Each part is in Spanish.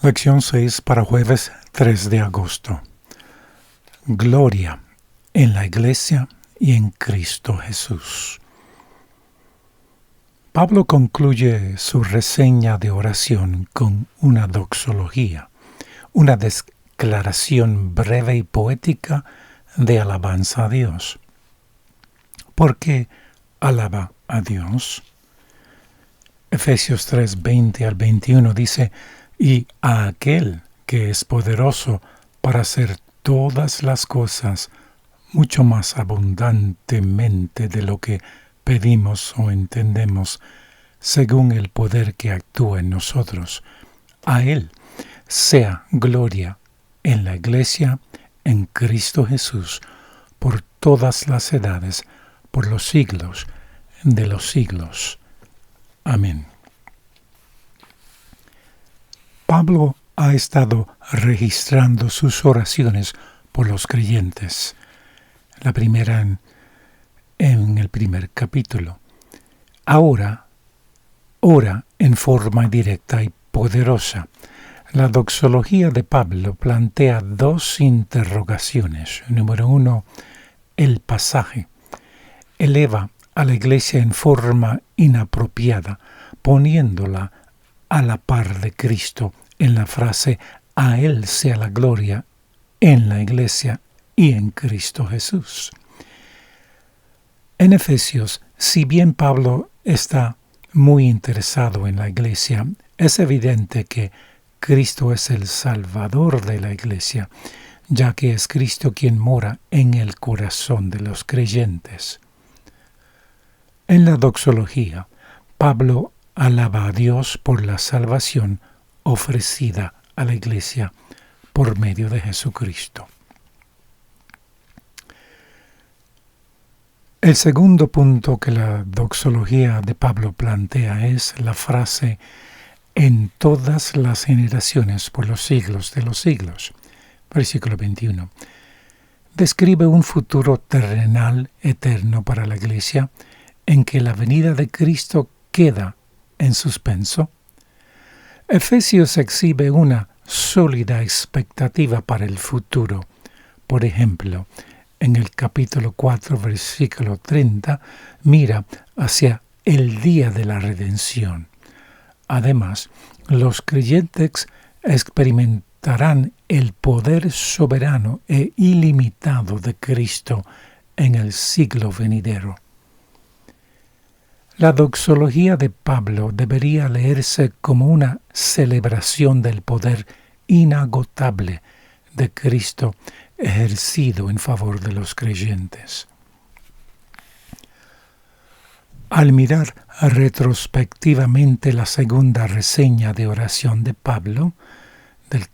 Lección 6 para jueves 3 de agosto. Gloria en la Iglesia y en Cristo Jesús. Pablo concluye su reseña de oración con una doxología, una declaración breve y poética de alabanza a Dios. ¿Por qué alaba a Dios? Efesios 3, 20 al 21 dice: y a aquel que es poderoso para hacer todas las cosas mucho más abundantemente de lo que pedimos o entendemos, según el poder que actúa en nosotros. A Él sea gloria en la Iglesia, en Cristo Jesús, por todas las edades, por los siglos de los siglos. Amén. Pablo ha estado registrando sus oraciones por los creyentes. La primera en el primer capítulo. Ahora ora en forma directa y poderosa. La doxología de Pablo plantea dos interrogaciones. Número 1, el pasaje. Eleva a la Iglesia en forma inapropiada, poniéndola a la par de Cristo en la frase: a Él sea la gloria en la Iglesia y en Cristo Jesús. En Efesios, si bien Pablo está muy interesado en la Iglesia, es evidente que Cristo es el Salvador de la Iglesia, ya que es Cristo quien mora en el corazón de los creyentes. En la doxología, Pablo alaba a Dios por la salvación ofrecida a la Iglesia por medio de Jesucristo. El segundo punto que la doxología de Pablo plantea es la frase: en todas las generaciones por los siglos de los siglos. Versículo 21. Describe un futuro terrenal eterno para la Iglesia en que la venida de Cristo queda en suspenso. Efesios exhibe una sólida expectativa para el futuro. Por ejemplo, en el capítulo 4, versículo 30, mira hacia el día de la redención. Además, los creyentes experimentarán el poder soberano e ilimitado de Cristo en el siglo venidero. La doxología de Pablo debería leerse como una celebración del poder inagotable de Cristo ejercido en favor de los creyentes. Al mirar retrospectivamente la segunda reseña de oración de Pablo, del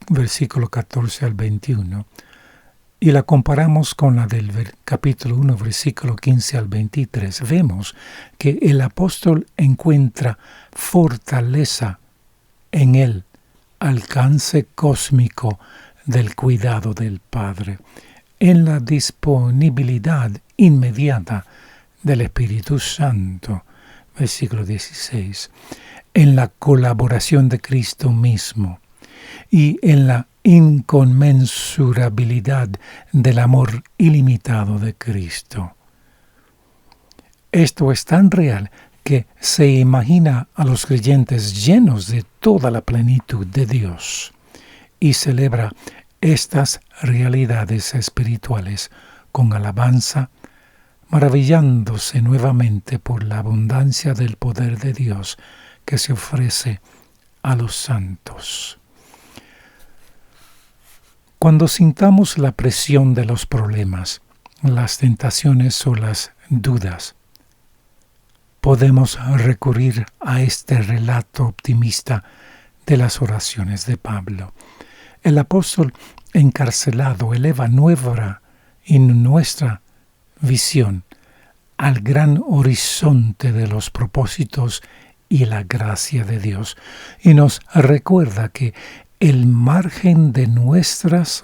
versículo 14 al 21, y la comparamos con la del capítulo 1, versículo 15 al 23, vemos que el apóstol encuentra fortaleza en el alcance cósmico del cuidado del Padre, en la disponibilidad inmediata del Espíritu Santo, versículo 16, en la colaboración de Cristo mismo y en la inconmensurabilidad del amor ilimitado de Cristo. Esto es tan real que se imagina a los creyentes llenos de toda la plenitud de Dios y celebra estas realidades espirituales con alabanza, maravillándose nuevamente por la abundancia del poder de Dios que se ofrece a los santos. Cuando sintamos la presión de los problemas, las tentaciones o las dudas, podemos recurrir a este relato optimista de las oraciones de Pablo. El apóstol encarcelado eleva nuestra visión al gran horizonte de los propósitos y la gracia de Dios, y nos recuerda que al margen de nuestras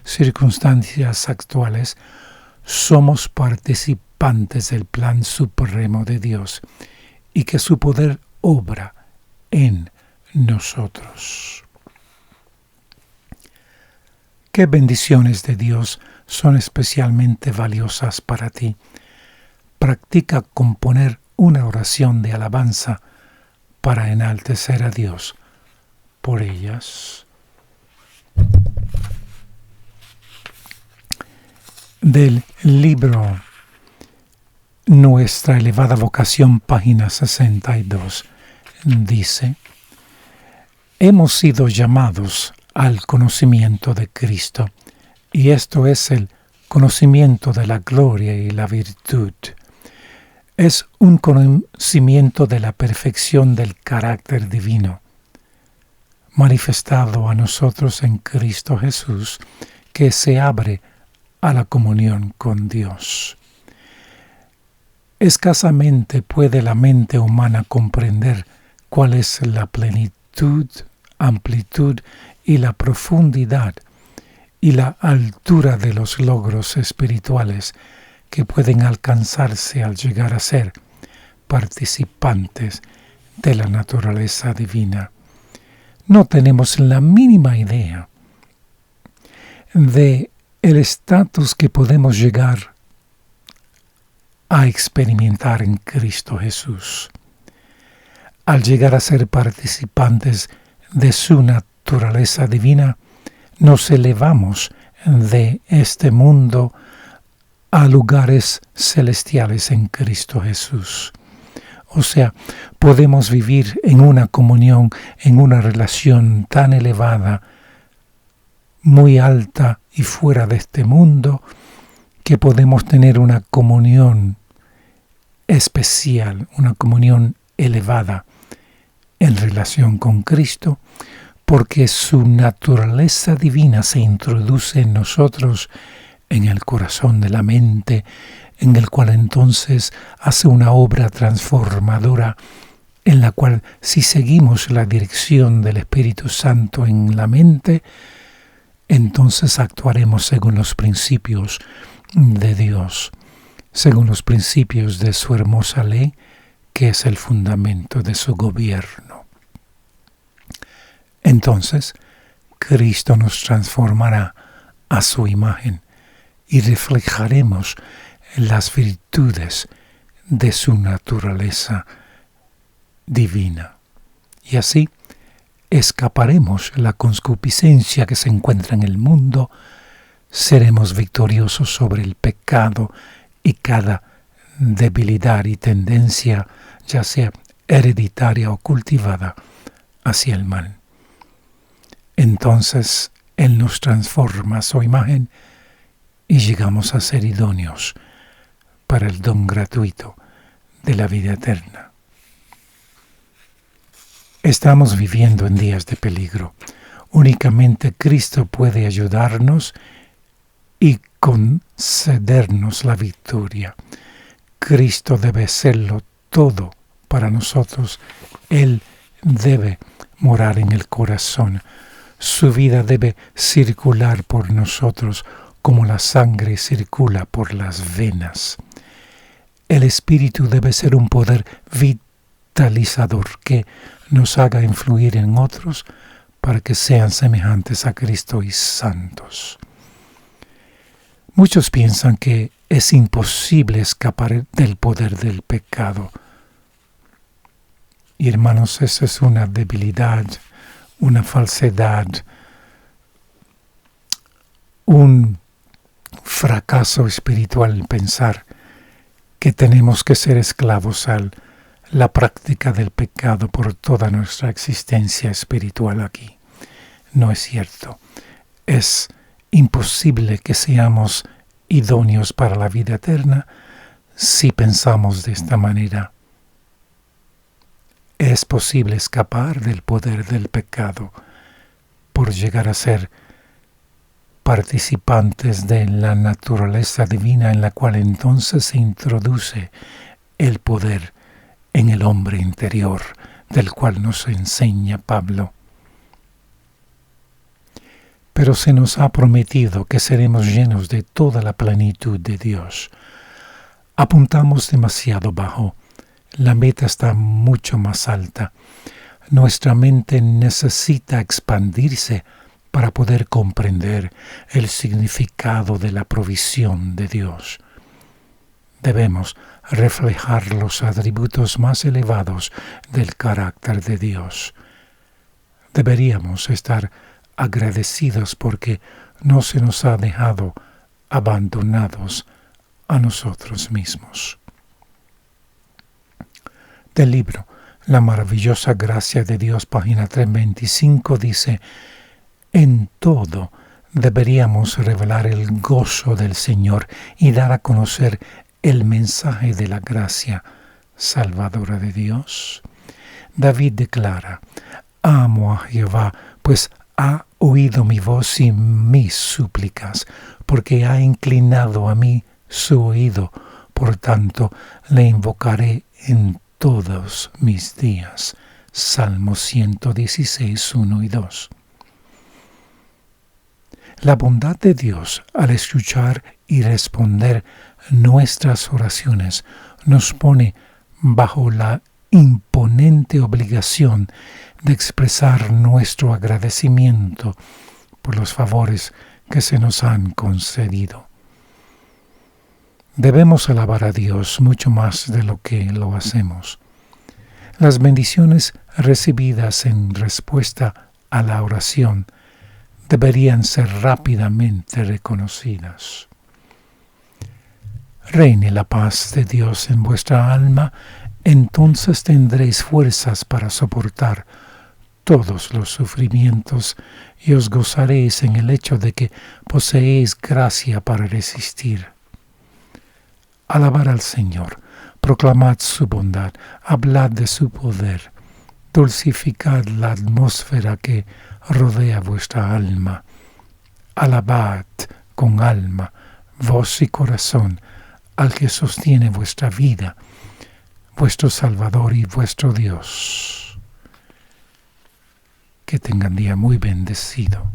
circunstancias actuales, somos participantes del plan supremo de Dios y que su poder obra en, nosotros. ¿Qué bendiciones de Dios son especialmente valiosas para ti? Practica componer una oración de alabanza para enaltecer a Dios por ellas. Del libro Nuestra elevada vocación, página 62, dice: hemos sido llamados al conocimiento de Cristo, y esto es el conocimiento de la gloria y la virtud. Es un conocimiento de la perfección del carácter divino, manifestado a nosotros en Cristo Jesús, que se abre a la comunión con Dios. Escasamente puede la mente humana comprender cuál es la plenitud, amplitud y la profundidad y la altura de los logros espirituales que pueden alcanzarse al llegar a ser participantes de la naturaleza divina. No tenemos la mínima idea de el estatus que podemos llegar a experimentar en Cristo Jesús. Al llegar a ser participantes de su naturaleza divina, nos elevamos de este mundo a lugares celestiales en Cristo Jesús. O sea, podemos vivir en una comunión, en una relación tan elevada, muy alta y fuera de este mundo, que podemos tener una comunión especial, una comunión elevada en relación con Cristo, porque su naturaleza divina se introduce en nosotros, en el corazón de la mente, en el cual entonces hace una obra transformadora, en la cual, si seguimos la dirección del Espíritu Santo en la mente, entonces actuaremos según los principios de Dios, según los principios de su hermosa ley, que es el fundamento de su gobierno. Entonces, Cristo nos transformará a su imagen y reflejaremos las virtudes de su naturaleza divina. Y así escaparemos la concupiscencia que se encuentra en el mundo, seremos victoriosos sobre el pecado y cada debilidad y tendencia, ya sea hereditaria o cultivada, hacia el mal. Entonces Él nos transforma a su imagen y llegamos a ser idóneos para el don gratuito de la vida eterna. Estamos viviendo en días de peligro. Únicamente Cristo puede ayudarnos y concedernos la victoria. Cristo debe serlo todo para nosotros. Él debe morar en el corazón. Su vida debe circular por nosotros como la sangre circula por las venas. El Espíritu debe ser un poder vitalizador que nos haga influir en otros para que sean semejantes a Cristo y santos. Muchos piensan que es imposible escapar del poder del pecado. Y hermanos, eso es una debilidad, una falsedad, un fracaso espiritual pensar que tenemos que ser esclavos a la práctica del pecado por toda nuestra existencia espiritual aquí. No es cierto. Es imposible que seamos idóneos para la vida eterna si pensamos de esta manera. Es posible escapar del poder del pecado por llegar a ser participantes de la naturaleza divina, en la cual entonces se introduce el poder en el hombre interior, del cual nos enseña Pablo. Pero se nos ha prometido que seremos llenos de toda la plenitud de Dios. Apuntamos demasiado bajo. La meta está mucho más alta. Nuestra mente necesita expandirse para poder comprender el significado de la provisión de Dios. Debemos reflejar los atributos más elevados del carácter de Dios. Deberíamos estar agradecidos porque no se nos ha dejado abandonados a nosotros mismos. Del libro La maravillosa gracia de Dios, página 325, dice: en todo deberíamos revelar el gozo del Señor y dar a conocer el mensaje de la gracia salvadora de Dios. David declara: amo a Jehová, pues ha oído mi voz y mis súplicas, porque ha inclinado a mí su oído. Por tanto, le invocaré en todos mis días. Salmo 116, 1 y 2. La bondad de Dios al escuchar y responder nuestras oraciones nos pone bajo la imponente obligación de expresar nuestro agradecimiento por los favores que se nos han concedido. Debemos alabar a Dios mucho más de lo que lo hacemos. Las bendiciones recibidas en respuesta a la oración deberían ser rápidamente reconocidas. Reine la paz de Dios en vuestra alma, entonces tendréis fuerzas para soportar todos los sufrimientos y os gozaréis en el hecho de que poseéis gracia para resistir. Alabad al Señor, proclamad su bondad, hablad de su poder, dulcificad la atmósfera que rodea vuestra alma. Alabad con alma, voz y corazón al que sostiene vuestra vida, vuestro Salvador y vuestro Dios. Que tengan día muy bendecido.